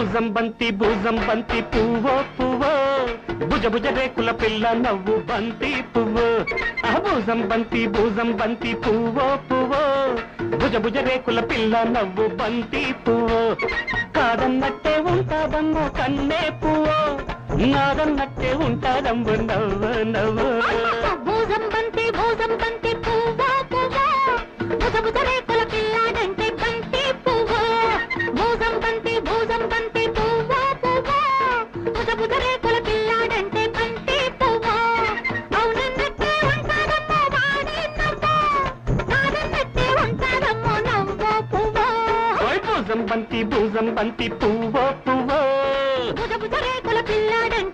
భూజం బంతి పువ్వో పువ్వో భుజ భుజ రేకుల పిల్ల నవ్వు బంతి పువ్వు భూజం బంతి పువ్వో పువ్వో భుజ భుజ రేకుల పిల్ల నవ్వు బంతి పువ్వు కాదన్నట్టే ఉంటాదమ్మో కన్నే పువ్వు నాదన్నట్టే ఉంటాదమ్ము నవ్వు నవ్వు భూజం బంతి పువ్వో పువ్వో భుజ భుజ రేకుల పిల్లాడంటే బంతి పువ్వు భూజం బంతి పువ్వో పువ్వో భుజ భుజ రేకుల పిల్లాడంటే బంతి పువ్వు అవునన్నట్టే ఉంటాదమ్మో వాడి నవ్వు నాదన్నట్టే ఉంటాదమ్మో నవ్వు పువ్వు భూజం బంతి పువ్వో పువ్వో భుజ భుజ రేకుల పిల్లాడంటే